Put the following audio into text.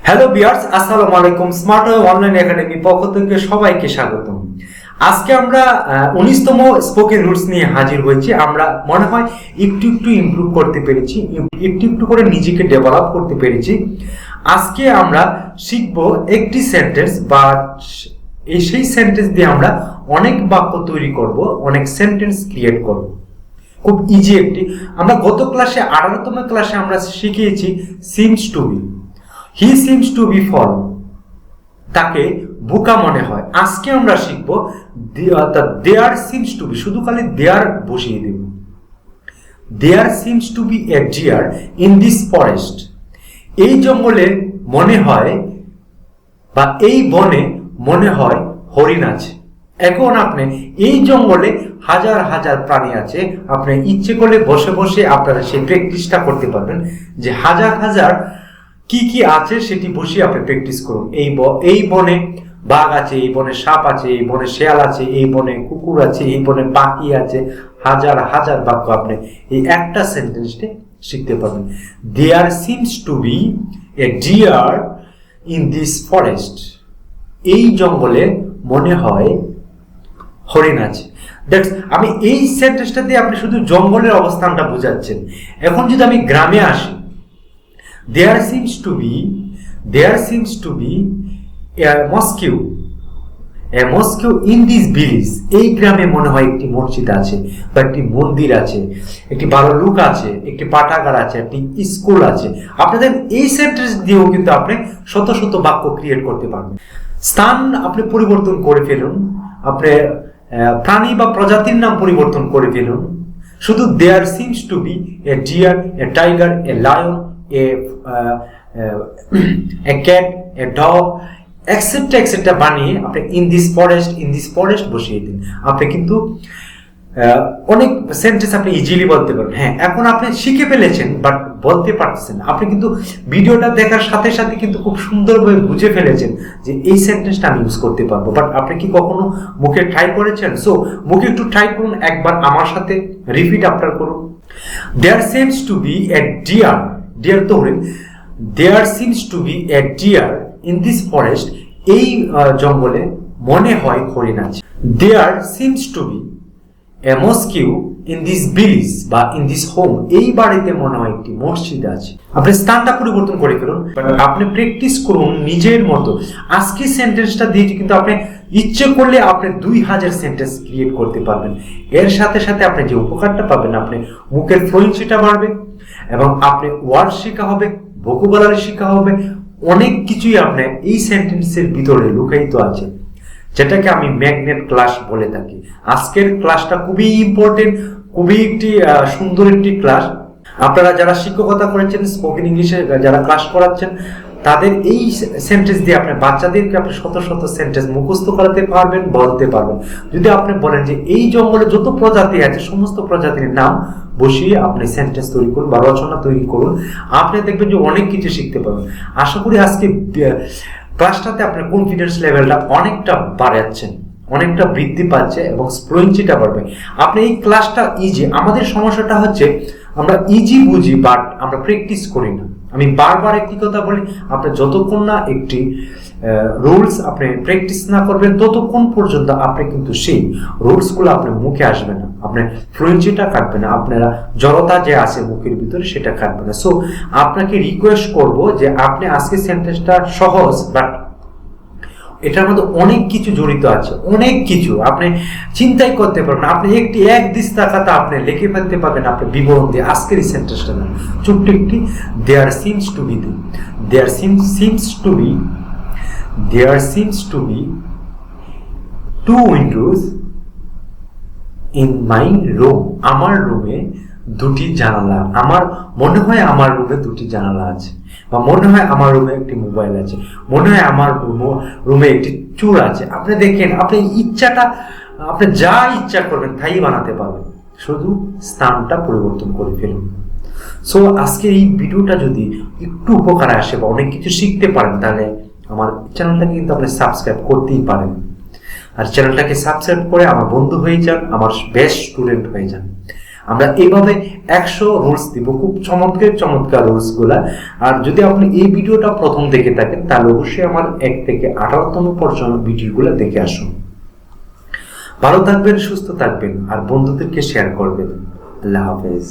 Hello viewers, আসসালামু আলাইকুম। Smart online academy পক্ষ থেকে সবাইকে স্বাগতম। আজকে আমরা 19তম স্পোকেন রুলস নিয়ে হাজির হয়েছি। আমরা মনে হয় একটু ইমপ্রুভ করতে পেরেছি, একটু করে নিজেকে ডেভেলপ করতে পেরেছি। আজকে আমরা শিখব একটি সেন্টেন্স বা সেই সেন্টেন্স দিয়ে আমরা অনেক বাক্য তৈরি করব, অনেক সেন্টেন্স ক্রিয়েট করব। খুব ইজি একটি। আমরা গত ক্লাসে 18তম ক্লাসে আমরা শিখিয়েছি seems to be. He seems to be fool, তাকে বোকা মনে হয়। আজকে আমরা শিখব দেয়ার সিমস টু বি, শুধু খালি দেয়ার বসিয়ে দেব। There seems to be a deer in this forest. এই জঙ্গলে মনে হয় বা এই বনে মনে হয় হরিণ আছে। এখন আপনি এই জঙ্গলে হাজার হাজার প্রাণী আছে, আপনি ইচ্ছে করলে বসে বসে আপনারা সেই প্র্যাকটিসটা করতে পারবেন যে হাজার হাজার কি কি আছে সেটি বসে আপনি প্র্যাকটিস করুন। এই বনে বাঘ আছে, এই বনে সাপ আছে, এই বনে শেয়াল আছে, এই বনে কুকুর আছে, এই বনে পাখি আছে। হাজার হাজার বাক্য আপনি এই একটা সেন্টেন্সে শিখতে পারবেন। There seems to be a deer in this forest. এই জঙ্গলে মনে হয় হরিণ আছে। দ্যাটস, আমি এই সেন্টেন্সটা দিয়ে আপনি শুধু জঙ্গলের অবস্থানটা বোঝাচ্ছেন। এখন যদি আমি গ্রামে আসি, there seems to be a mosque in this village. এই গ্রামে মনে হয় একটি মসজিদ আছে বা একটি মন্দির আছে, একটি ভালো লোক আছে, একটি পাঠাগার আছে, একটি স্কুল আছে। আপনাদের এই সেন্টেন্স দিয়েও কিন্তু আপনি শত শত বাক্য ক্রিয়েট করতে পারবেন। স্থান আপনি পরিবর্তন করে ফেলুন, আপনি প্রাণী বা প্রজাতির নাম পরিবর্তন করে ফেলুন। শুধু there seems to be a deer, a tiger, a lion, a cat, a dog, etc. বানিয়ে আপনি ইন দিস ফরেস্ট বসিয়ে দিন। আপনি কিন্তু অনেক সেন্টেন্স আপনি ইজিলি বলতে পারবেন। হ্যাঁ, এখন আপনি শিখে ফেলেছেন বাট বলতে পারতেছেন। আপনি কিন্তু ভিডিওটা দেখার সাথে সাথে কিন্তু খুব সুন্দরভাবে বুঝে ফেলেছেন যে এই সেন্টেন্সটা আমি ইউজ করতে পারবো। বাট আপনি কি কখনো মুখে ট্রাই করেছেন? সো মুখে একটু ট্রাই করুন, একবার আমার সাথে রিপিট আপনার করুন। There seems to be a deer তো হরিণ। There seems to be a deer in this forest. এই জঙ্গলে মনে হয় হরিণ আছে। There seems to be a mosque in this village বা in this home. এই বাড়িতে মনে হয় একটি মসজিদ আছে। আপনি স্থানটা পরিবর্তন করে ফেলুন, আপনি প্র্যাকটিস করুন নিজের মতো। আজকে সেন্টেন্সটা দিয়ে কিন্তু আপনি ইচ্ছে করলে আপনি 2000 সেন্টেন্স ক্রিয়েট করতে পারবেন। এর সাথে সাথে আপনি যে উপকারটা পাবেন, আপনি মুখের ফ্লুয়েন্সিটা বাড়বে এবং আপনি ওয়ার্ড শেখা হবে, ভোকাবুলারি শেখা হবে। অনেক কিছুই আপনার এই সেন্টেন্সের ভিতরে লুকায়িত আছে, যেটাকে আমি ম্যাগনেট ক্লাস বলে থাকি। আজকের ক্লাসটা খুবই ইম্পর্টেন্ট, খুবই একটি সুন্দর একটি ক্লাস। আপনারা যারা শিক্ষকতা করেছেন, স্পোকেন ইংলিশে যারা ক্লাস করাচ্ছেন, তাদের এই সেন্টেন্স দিয়ে আপনার বাচ্চাদেরকে আপনি শত শত সেন্টেন্স মুখস্থ করাতে পারবেন, বলতে পারবেন। যদি আপনি বলেন যে এই জঙ্গলে যত প্রজাতি আছে সমস্ত প্রজাতির নাম বসিয়ে আপনি সেন্টেন্স তৈরি করুন বা রচনা তৈরি করুন, আপনি দেখবেন যে অনেক কিছু শিখতে পারবেন। আশা করি আজকে ক্লাসটাতে আপনার কনফিডেন্স লেভেলটা অনেকটা বাড়াচ্ছেন, অনেকটা বৃদ্ধি পাচ্ছে এবং ফ্লুয়েন্সিটা বাড়বে। আপনি এই ক্লাসটা ইজি। আমাদের সমস্যাটা হচ্ছে আমরা ইজি বুঝি বাট আমরা প্র্যাকটিস করি না। আমি বারবার একটি কথা বলি, আপনি যতক্ষণ না একটি রুলস আপনি প্র্যাকটিস না করবেন ততক্ষণ পর্যন্ত আপনি কিন্তু সেই রুলসগুলো আপনার মুখে আসবে না, আপনার ফ্লুয়েন্সিটা কাটবে না, আপনারা জড়তা যে আছে মুখের ভিতরে সেটা কাটবে না। সো আপনাকে রিকোয়েস্ট করব যে আপনি আজকে সেন্টেন্সটা সহজ বাট এটার মধ্যে অনেক কিছু জড়িত আছে, অনেক কিছু আপনি চিন্তাই করতে পারবেন। আপনি এক দিস্তাকাতে আপনি লিখে ফেলতে পারবেন আপনার বিবরণ দিয়ে। আজকের এই সেন্টেন্সটা না, ছোট্ট একটি there seems to be two windows in my room. আমার রুমে দুটি জানালা। আমার মনে হয় আমার রুমে দুটি জানালা আছে, বা মনে হয় আমার রুমে একটি মোবাইল আছে, মনে হয় আমার রুমে একটি চুর আছে। আপনি দেখেন, আপনি ইচ্ছাটা আপনি যা ইচ্ছা করবেন তাই বানাতে পারবেন, শুধু স্থানটা পরিবর্তন করে ফেলুন। সো আজকে এই ভিডিওটা যদি একটু উপকারে আসে বা অনেক কিছু শিখতে পারেন, তাহলে আমার চ্যানেলটাকে কিন্তু আপনি সাবস্ক্রাইব করতেই পারেন। আর চ্যানেলটাকে সাবস্ক্রাইব করে আমার বন্ধু হয়ে যান, আমার বেস্ট স্টুডেন্ট হয়ে যান। আমরা এইভাবে 100 রুলস দিব, খুব চমৎকার চমৎকার রুলস গুলা। আর যদি আপনি এই ভিডিওটা প্রথম দেখে থাকেন তাহলে অবশ্যই আমার 1 থেকে 18তম পর্যন্ত ভিডিওগুলো দেখে আসুন। ভালো থাকবেন, সুস্থ থাকবেন আর বন্ধুদেরকে শেয়ার করবেন। আল্লাহ হাফেজ।